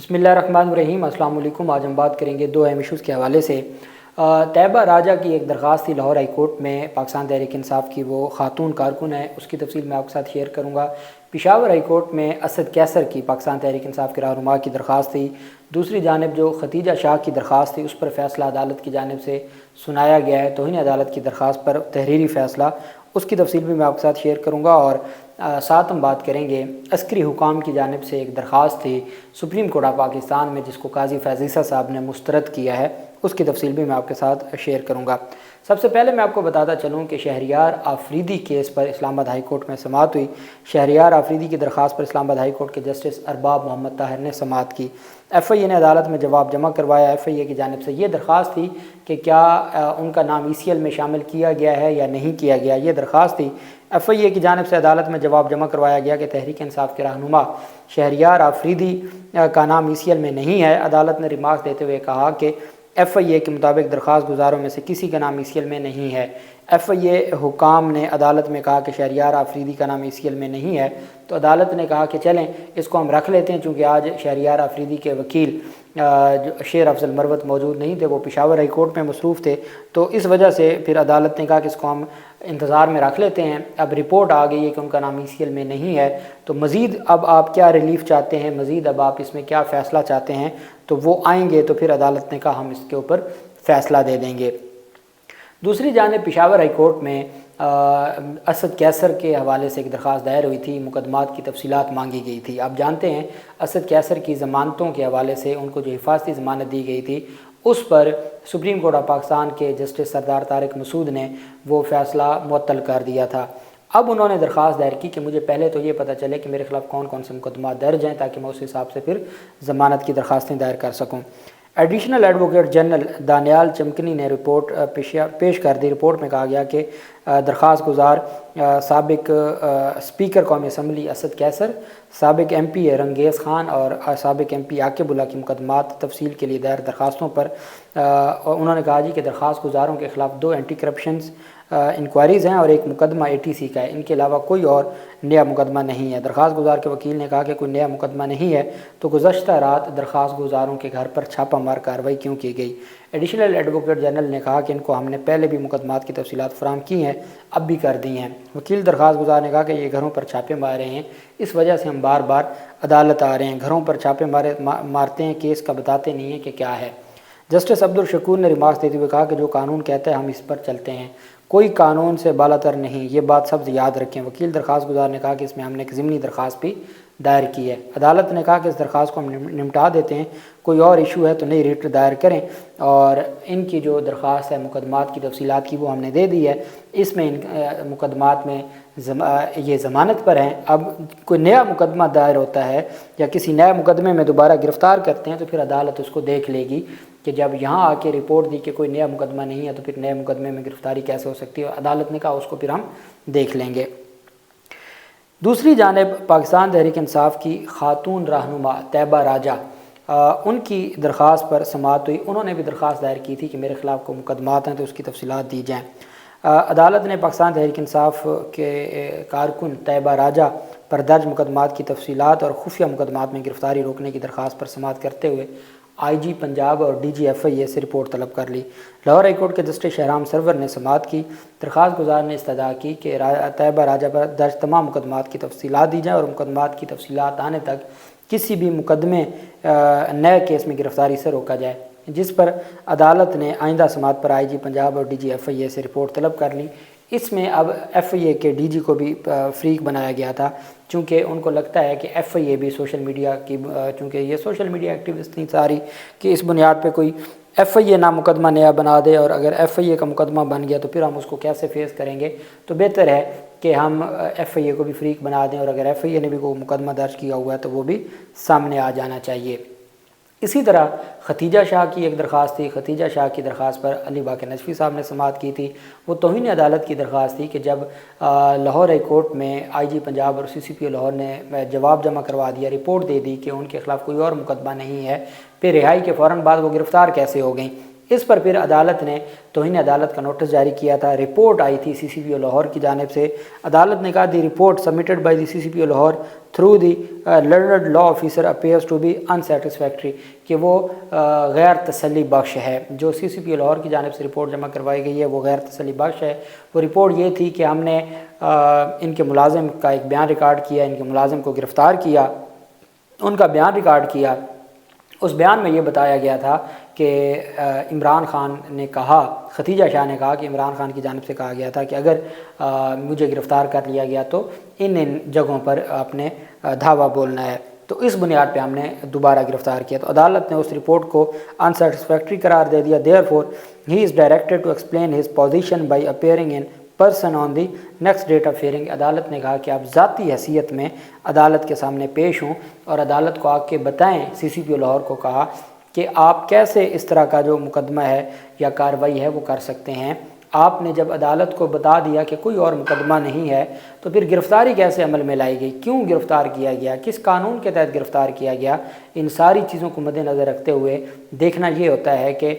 بسم اللہ الرحمن الرحیم۔ السلام علیکم۔ آج ہم بات کریں گے دو اہم ایشوز کے حوالے سے۔ طیبہ راجہ کی ایک درخواست تھی لاہور ہائی کورٹ میں، پاکستان تحریک انصاف کی، وہ خاتون کارکن ہے، اس کی تفصیل میں آپ کے ساتھ شیئر کروں گا۔ پشاور ہائی کورٹ میں اسد کیسر کی، پاکستان تحریک انصاف کے رہنما کی درخواست تھی۔ دوسری جانب جو ختیجہ شاہ کی درخواست تھی، اس پر فیصلہ عدالت کی جانب سے سنایا گیا ہے۔ توہین عدالت کی درخواست پر تحریری فیصلہ، اس کی تفصیل بھی میں آپ کے ساتھ شیئر کروں گا۔ اور ساتھ ہم بات کریں گے عسکری حکام کی جانب سے ایک درخواست تھی سپریم کورٹ آف پاکستان میں، جس کو قاضی فیض عیسیٰ صاحب نے مسترد کیا ہے، اس کی تفصیل بھی میں آپ کے ساتھ شیئر کروں گا۔ سب سے پہلے میں آپ کو بتاتا چلوں کہ شہریار آفریدی کیس پر اسلام آباد ہائی کورٹ میں سماعت ہوئی۔ شہریار آفریدی کی درخواست پر اسلام آباد ہائی کورٹ کے جسٹس ارباب محمد طاہر نے سماعت کی۔ ایف آئی اے نے عدالت میں جواب جمع کروایا۔ ایف آئی اے کی جانب سے یہ درخواست تھی کہ کیا ان کا نام ای سی ایل میں شامل کیا گیا ہے یا نہیں کیا گیا، یہ درخواست تھی۔ ایف آئی اے کی جانب سے عدالت میں جواب جمع کروایا گیا کہ تحریک انصاف کے رہنما شہریار آفریدی کا نام ای سی ایل میں نہیں ہے۔ عدالت نے ریمارکس دیتے ہوئے کہا کہ ایف آئی اے کے مطابق درخواست گزاروں میں سے کسی کا نام ای سی ایل میں نہیں ہے۔ ایف آئی اے حکام نے عدالت میں کہا کہ شہریار آفریدی کا نام ای سی ایل میں نہیں ہے، تو عدالت نے کہا کہ چلیں اس کو ہم رکھ لیتے ہیں، چونکہ آج شہریار آفریدی کے وکیل شیر افضل مروت موجود نہیں تھے، وہ پشاور ہائی کورٹ میں مصروف تھے، تو اس وجہ سے پھر عدالت نے کہا کہ اس کو ہم انتظار میں رکھ لیتے ہیں۔ اب رپورٹ آ گئی ہے کہ ان کا نام ای سی ایل میں نہیں ہے، تو مزید اب آپ کیا ریلیف چاہتے ہیں، مزید اب آپ اس میں کیا فیصلہ چاہتے ہیں، تو وہ آئیں گے تو پھر عدالت نے کہا ہم اس کے اوپر فیصلہ دے دیں گے۔ دوسری جانب پشاور ہائی کورٹ میں اسد کیسر کے حوالے سے ایک درخواست دائر ہوئی تھی، مقدمات کی تفصیلات مانگی گئی تھی۔ آپ جانتے ہیں اسد کیسر کی ضمانتوں کے حوالے سے ان کو جو حفاظتی ضمانت دی گئی تھی، اس پر سپریم کورٹ آف پاکستان کے جسٹس سردار طارق مسعود نے وہ فیصلہ معطل کر دیا تھا۔ اب انہوں نے درخواست دائر کی کہ مجھے پہلے تو یہ پتہ چلے کہ میرے خلاف کون کون سے مقدمات درج ہیں، تاکہ میں اس حساب سے پھر ضمانت کی درخواستیں دائر کر سکوں۔ Additional advocate general Daniyal Chamkani نے رپورٹ پیش کر دی۔ رپورٹ میں کہا گیا کہ درخواست گزار سابق اسپیکر قومی اسمبلی اسد کیسر، سابق ایم پی رنگیز خان اور سابق ایم پی عاقب اللہ کی مقدمات تفصیل کے لیے دائر درخواستوں پر انہوں نے کہا کہ درخواست گزاروں کے خلاف 2 اینٹی کرپشنز انکوائریز ہیں اور ایک مقدمہ اے ٹی سی کا ہے، ان کے علاوہ کوئی اور نیا مقدمہ نہیں ہے۔ درخواست گزار کے وکیل نے کہا کہ کوئی نیا مقدمہ نہیں ہے، تو گزشتہ رات درخواست گزاروں کے گھر پر چھاپہ مار کارروائی کیوں کی گئی؟ ایڈیشنل ایڈوکیٹ جنرل نے کہا کہ ان کو ہم نے پہلے بھی مقدمات کی تفصیلات فراہم کی ہیں، اب بھی کر دی ہیں۔ وکیل درخواست گزار نے کہا کہ یہ گھروں پر چھاپے مار رہے ہیں، اس وجہ سے ہم بار بار عدالت آ رہے ہیں، گھروں پر چھاپے مارتے ہیں، کیس کا بتاتے نہیں ہیں کہ کیا ہے۔ جسٹس عبدالشکور نے ریمارکس دیتے ہوئے کہا کہ جو قانون کہتا ہے ہم اس پر چلتے ہیں، کوئی قانون سے بالاتر نہیں، یہ بات سب یاد رکھیں۔ وکیل درخواست گزار نے کہا کہ اس میں ہم نے ایک ضمنی درخواست بھی دائر کی ہے۔ عدالت نے کہا کہ اس درخواست کو ہم نمٹا دیتے ہیں، کوئی اور ایشو ہے تو نئی ریٹ دائر کریں، اور ان کی جو درخواست ہے مقدمات کی تفصیلات کی وہ ہم نے دے دی ہے۔ اس میں ان مقدمات میں یہ ضمانت پر ہیں۔ اب کوئی نیا مقدمہ دائر ہوتا ہے یا کسی نئے مقدمے میں دوبارہ گرفتار کرتے ہیں تو پھر عدالت اس کو دیکھ لے گی کہ جب یہاں آ کے رپورٹ دی کہ کوئی نیا مقدمہ نہیں ہے تو پھر نئے مقدمے میں گرفتاری کیسے ہو سکتی ہے، عدالت نے کہا اس کو پھر ہم دیکھ لیں گے۔ دوسری جانب پاکستان تحریک انصاف کی خاتون رہنما طیبہ راجہ، ان کی درخواست پر سماعت ہوئی۔ انہوں نے بھی درخواست دائر کی تھی کہ میرے خلاف کوئی مقدمات ہیں تو اس کی تفصیلات دی جائیں۔ عدالت نے پاکستان تحریک انصاف کے کارکن طیبہ راجہ پر درج مقدمات کی تفصیلات اور خفیہ مقدمات میں گرفتاری روکنے کی درخواست پر سماعت کرتے ہوئے آئی جی پنجاب اور ڈی جی ایف آئی اے سے رپورٹ طلب کر لی۔ لاہور ہائی کورٹ کے جسٹس شہرام سرور نے سماعت کی۔ درخواست گزار نے استدعا کی کہ طیبہ راجہ پر درج تمام مقدمات کی تفصیلات دی جائیں اور مقدمات کی تفصیلات آنے تک کسی بھی مقدمے نئے کیس میں گرفتاری سے روکا جائے، جس پر عدالت نے آئندہ سماعت پر آئی جی پنجاب اور ڈی جی ایف آئی اے سے رپورٹ طلب کر لی۔ اس میں اب ایف آئی اے کے ڈی جی کو بھی فریق بنایا گیا تھا، چونکہ ان کو لگتا ہے کہ ایف آئی اے بھی سوشل میڈیا کی، چونکہ یہ سوشل میڈیا ایکٹیوسٹ نہیں ساری کہ اس بنیاد پہ کوئی ایف آئی اے نہ مقدمہ نیا بنا دے، اور اگر ایف آئی اے کا مقدمہ بن گیا تو پھر ہم اس کو کیسے فیس کریں گے، تو بہتر ہے کہ ہم ایف آئی اے کو بھی فریق بنا دیں، اور اگر ایف آئی اے نے بھی کوئی مقدمہ درج کیا ہوا ہے تو وہ بھی سامنے آ جانا چاہیے۔ اسی طرح ختیجہ شاہ کی ایک درخواست تھی۔ ختیجہ شاہ کی درخواست پر علی باقر نجفی صاحب نے سماعت کی تھی۔ وہ توہین عدالت کی درخواست تھی کہ جب لاہور ہائی کورٹ میں آئی جی پنجاب اور سی سی پی او لاہور نے جواب جمع کروا دیا، رپورٹ دے دی کہ ان کے خلاف کوئی اور مقدمہ نہیں ہے، پھر رہائی کے فوراً بعد وہ گرفتار کیسے ہو گئیں، اس پر پھر عدالت نے توہین عدالت کا نوٹس جاری کیا تھا۔ رپورٹ آئی تھی CCPO لاہور کی جانب سے۔ عدالت نے کہا the report submitted by the CCPO Lahore through the learned law officer appears to be unsatisfactory, کہ وہ غیر تسلی بخش ہے۔ جو CCPO لاہور کی جانب سے رپورٹ جمع کروائی گئی ہے وہ غیر تسلی بخش ہے۔ وہ رپورٹ یہ تھی کہ ہم نے ان کے ملازم کا ایک بیان ریکارڈ کیا، ان کے ملازم کو گرفتار کیا، ان کا بیان ریکارڈ کیا۔ اس بیان میں یہ بتایا گیا تھا کہ عمران خان نے کہا، ختیجہ شاہ نے کہا کہ عمران خان کی جانب سے کہا گیا تھا کہ اگر مجھے گرفتار کر لیا گیا تو ان جگہوں پر اپنے دھاوا بولنا ہے۔ تو اس بنیاد پہ ہم نے دوبارہ گرفتار کیا۔ تو عدالت نے اس رپورٹ کو انسیٹسفیکٹری قرار دے دیا۔ Therefore he is directed to explain his position by appearing in person on the next date of hearing. عدالت نے کہا کہ آپ ذاتی حیثیت میں عدالت کے سامنے پیش ہوں اور عدالت کو آ کے بتائیں۔ CCPO لاہور کو کہا کہ آپ کیسے اس طرح کا جو مقدمہ ہے یا کارروائی ہے وہ کر سکتے ہیں۔ آپ نے جب عدالت کو بتا دیا کہ کوئی اور مقدمہ نہیں ہے تو پھر گرفتاری کیسے عمل میں لائی گئی، کیوں گرفتار کیا گیا، کس قانون کے تحت گرفتار کیا گیا، ان ساری چیزوں کو مد نظر رکھتے ہوئے دیکھنا یہ ہوتا ہے کہ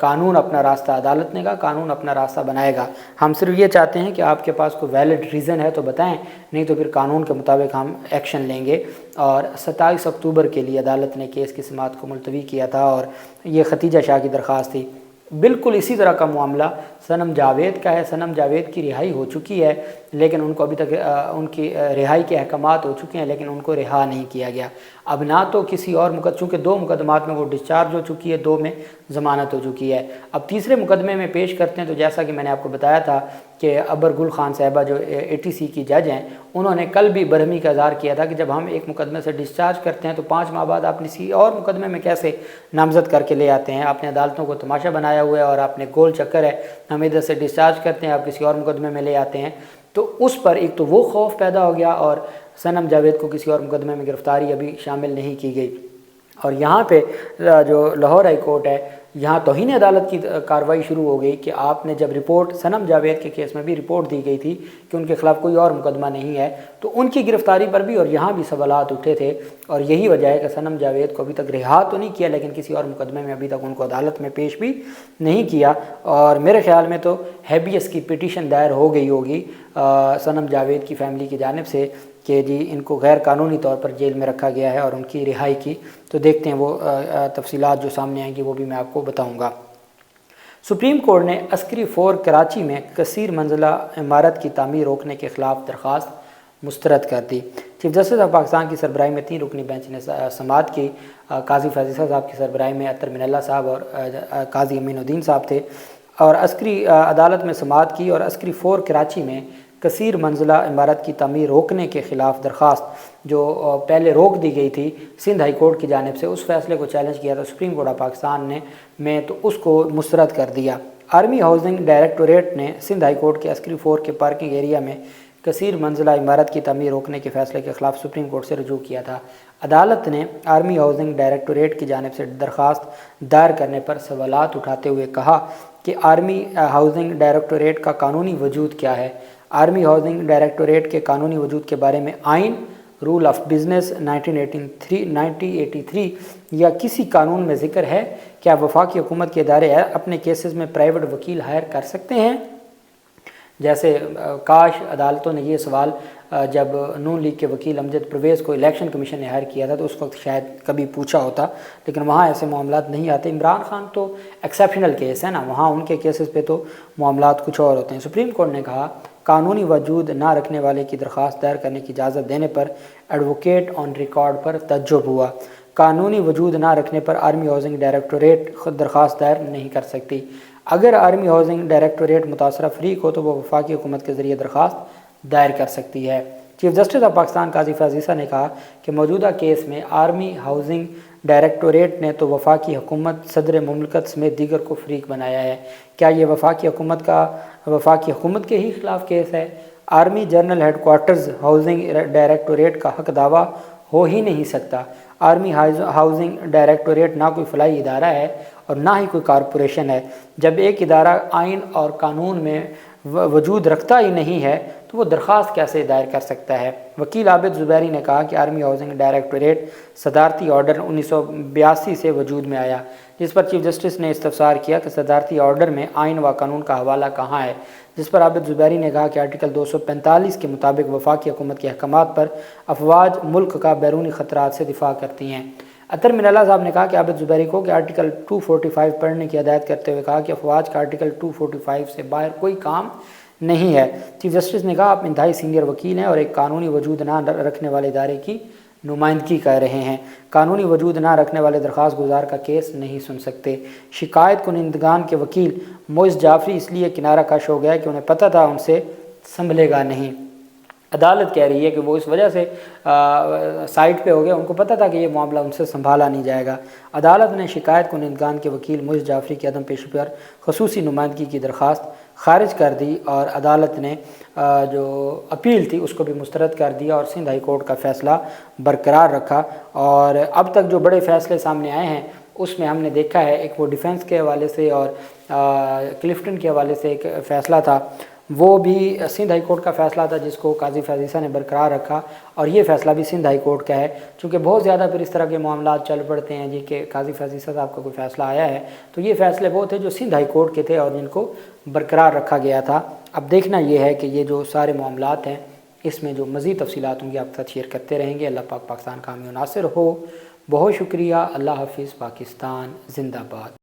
قانون اپنا راستہ، عدالت نے کہا قانون اپنا راستہ بنائے گا، ہم صرف یہ چاہتے ہیں کہ آپ کے پاس کوئی ویلڈ ریزن ہے تو بتائیں، نہیں تو پھر قانون کے مطابق ہم ایکشن لیں گے۔ اور 27 اکتوبر کے لیے عدالت نے کیس کی سماعت کو ملتوی کیا تھا اور یہ ختیجہ شاہ کی درخواست تھی۔ بالکل اسی طرح کا معاملہ صنم جاوید کا ہے۔ صنم جاوید کی رہائی ہو چکی ہے لیکن ان کو ابھی تک ان کی رہائی کے احکامات ہو چکے ہیں لیکن ان کو رہا نہیں کیا گیا۔ اب نہ تو کسی اور چونکہ 2 مقدمات میں وہ ڈسچارج ہو چکی ہے، 2 میں ضمانت ہو چکی ہے۔ اب تیسرے مقدمے میں پیش کرتے ہیں تو جیسا کہ میں نے آپ کو بتایا تھا کہ ابر گل خان صاحبہ جو ATC کی جج ہیں، انہوں نے کل بھی برہمی کا اظہار کیا تھا کہ جب ہم ایک مقدمے سے ڈسچارج کرتے ہیں تو 5 ماہ بعد آپ کسی اور مقدمے میں کیسے نامزد کر کے لے آتے ہیں؟ آپ نے عدالتوں کو تماشا بنایا ہوا ہے اور آپ نے گول چکر ہے، ہم ادھر سے ڈسچارج کرتے ہیں آپ کسی اور مقدمے میں لے آتے ہیں۔ تو اس پر ایک تو وہ خوف پیدا ہو گیا اور صنم جاوید کو کسی اور مقدمے میں گرفتاری ابھی شامل نہیں کی گئی۔ اور یہاں پہ جو لاہور ہائی کورٹ ہے، یہاں توہین عدالت کی کارروائی شروع ہو گئی کہ آپ نے جب رپورٹ صنم جاوید کے کیس میں بھی رپورٹ دی گئی تھی کہ ان کے خلاف کوئی اور مقدمہ نہیں ہے، تو ان کی گرفتاری پر بھی اور یہاں بھی سوالات اٹھے تھے اور یہی وجہ ہے کہ صنم جاوید کو ابھی تک رہا تو نہیں کیا لیکن کسی اور مقدمے میں ابھی تک ان کو عدالت میں پیش بھی نہیں کیا۔ اور میرے خیال میں تو ہیبیس کی پٹیشن دائر ہو گئی ہوگی صنم جاوید کی فیملی کی جانب سے کہ جی ان کو غیر قانونی طور پر جیل میں رکھا گیا ہے اور ان کی رہائی کی، تو دیکھتے ہیں وہ تفصیلات جو سامنے آئیں گی وہ بھی میں آپ کو بتاؤں گا۔ سپریم کورٹ نے عسکری فور کراچی میں کثیر منزلہ عمارت کی تعمیر روکنے کے خلاف درخواست مسترد کر دی۔ چیف جسٹس آف پاکستان کی سربراہی میں 3 رکنی بینچ نے سماعت کی۔ قاضی فیضیسہ صاحب کی سربراہی میں اطہر من اللہ صاحب اور قاضی امین الدین صاحب تھے اور عسکری عدالت میں سماعت کی اور عسکری فور کراچی میں کثیر منزلہ عمارت کی تعمیر روکنے کے خلاف درخواست جو پہلے روک دی گئی تھی سندھ ہائی کورٹ کی جانب سے، اس فیصلے کو چیلنج کیا تھا سپریم کورٹ آف پاکستان نے تو اس کو مسترد کر دیا۔ آرمی ہاؤسنگ ڈائریکٹوریٹ نے سندھ ہائی کورٹ کے عسکری فور کے پارکنگ ایریا میں کثیر منزلہ عمارت کی تعمیر روکنے کے فیصلے کے خلاف سپریم کورٹ سے رجوع کیا تھا۔ عدالت نے آرمی ہاؤسنگ ڈائریکٹوریٹ کی جانب سے درخواست دائر کرنے پر سوالات اٹھاتے ہوئے کہا کہ آرمی ہاؤسنگ ڈائریکٹوریٹ کا قانونی وجود کیا ہے۔ آرمی ہاؤسنگ ڈائریکٹوریٹ کے قانونی وجود کے بارے میں آئین، رول آف بزنس 1983 یا کسی قانون میں ذکر ہے؟ کیا وفاقی حکومت کے ادارے اپنے کیسز میں پرائیویٹ وکیل ہائر کر سکتے ہیں؟ جیسے کاش عدالتوں نے یہ سوال جب نون لیگ کے وکیل امجد پرویز کو الیکشن کمیشن نے ہائر کیا تھا تو اس وقت شاید کبھی پوچھا ہوتا، لیکن وہاں ایسے معاملات نہیں آتے۔ عمران خان تو ایکسیپشنل کیس ہے نا، وہاں ان کے کیسز پہ تو معاملات کچھ اور ہوتے ہیں۔ سپریم کورٹ نے کہا قانونی وجود نہ رکھنے والے کی درخواست دائر کرنے کی اجازت دینے پر ایڈوکیٹ آن ریکارڈ پر تعجب ہوا۔ قانونی وجود نہ رکھنے پر آرمی ہاؤسنگ ڈائریکٹوریٹ خود درخواست دائر نہیں کر سکتی۔ اگر آرمی ہاؤسنگ ڈائریکٹوریٹ متاثرہ فریق ہو تو وہ وفاقی حکومت کے ذریعے درخواست دائر کر سکتی ہے۔ چیف جسٹس آف پاکستان قاضی فیضیسہ نے کہا کہ موجودہ کیس میں آرمی ہاؤسنگ ڈائریکٹوریٹ نے تو وفاقی حکومت، صدر مملکت سمیت دیگر کو فریق بنایا ہے۔ کیا یہ وفاقی حکومت کے ہی خلاف کیس ہے؟ Army general headquarters housing directorate کا حق دعویٰ ہو ہی نہیں سکتا۔ آرمی ہاؤسنگ ڈائریکٹوریٹ نہ کوئی فلاحی ادارہ ہے اور نہ ہی کوئی کارپوریشن ہے۔ جب ایک ادارہ آئین اور قانون میں وجود رکھتا ہی نہیں ہے تو وہ درخواست کیسے دائر کر سکتا ہے؟ وکیل عابد زبیری نے کہا کہ آرمی ہاؤسنگ ڈائریکٹوریٹ صدارتی آرڈر 1982 سے وجود میں آیا، جس پر چیف جسٹس نے استفسار کیا کہ صدارتی آرڈر میں آئین و قانون کا حوالہ کہاں ہے، جس پر عابد زبیری نے کہا کہ آرٹیکل 245 کے مطابق وفاقی حکومت کے احکامات پر افواج ملک کا بیرونی خطرات سے دفاع کرتی ہیں۔ اطہر من اللہ صاحب نے کہا کہ عابد زبیری کو کہ آرٹیکل 245 پڑھنے کی ہدایت کرتے ہوئے کہا کہ افواج کا آرٹیکل 245 سے باہر کوئی کام نہیں ہے۔ چیف جسٹس نے کہا آپ انتہائی سینئر وکیل ہیں اور ایک قانونی وجود نہ رکھنے والے ادارے کی نمائندگی کر رہے ہیں، قانونی وجود نہ رکھنے والے درخواست گزار کا کیس نہیں سن سکتے۔ شکایت کنندگان کے وکیل معز جعفری اس لیے کنارہ کش ہو گیا کہ انہیں پتہ تھا ان سے سنبھلے گا نہیں۔ عدالت کہہ رہی ہے کہ وہ اس وجہ سے سائٹ پہ ہو گیا، ان کو پتہ تھا کہ یہ معاملہ ان سے سنبھالا نہیں جائے گا۔ عدالت نے شکایت کنندگان کے وکیل معز جعفری کی عدم پیشی پر خصوصی نمائندگی کی درخواست خارج کر دی اور عدالت نے جو اپیل تھی اس کو بھی مسترد کر دیا اور سندھ ہائی کورٹ کا فیصلہ برقرار رکھا۔ اور اب تک جو بڑے فیصلے سامنے آئے ہیں اس میں ہم نے دیکھا ہے ایک وہ ڈیفنس کے حوالے سے اور کلفٹن کے حوالے سے ایک فیصلہ تھا، وہ بھی سندھ ہائی کورٹ کا فیصلہ تھا جس کو قاضی فیض عیسیٰ نے برقرار رکھا، اور یہ فیصلہ بھی سندھ ہائی کورٹ کا ہے۔ چونکہ بہت زیادہ پھر اس طرح کے معاملات چل پڑتے ہیں جی کہ قاضی فیض عیسیٰ صاحب کا کوئی فیصلہ آیا ہے، تو یہ فیصلے وہ تھے جو سندھ ہائی کورٹ کے تھے اور جن کو برقرار رکھا گیا تھا۔ اب دیکھنا یہ ہے کہ یہ جو سارے معاملات ہیں اس میں جو مزید تفصیلات ہوں گی آپ کے ساتھ شیئر کرتے رہیں گے۔ اللہ پاک پاکستان کا حامی و ناصر ہو۔ بہت شکریہ۔ اللہ حافظ۔ پاکستان زندہ باد۔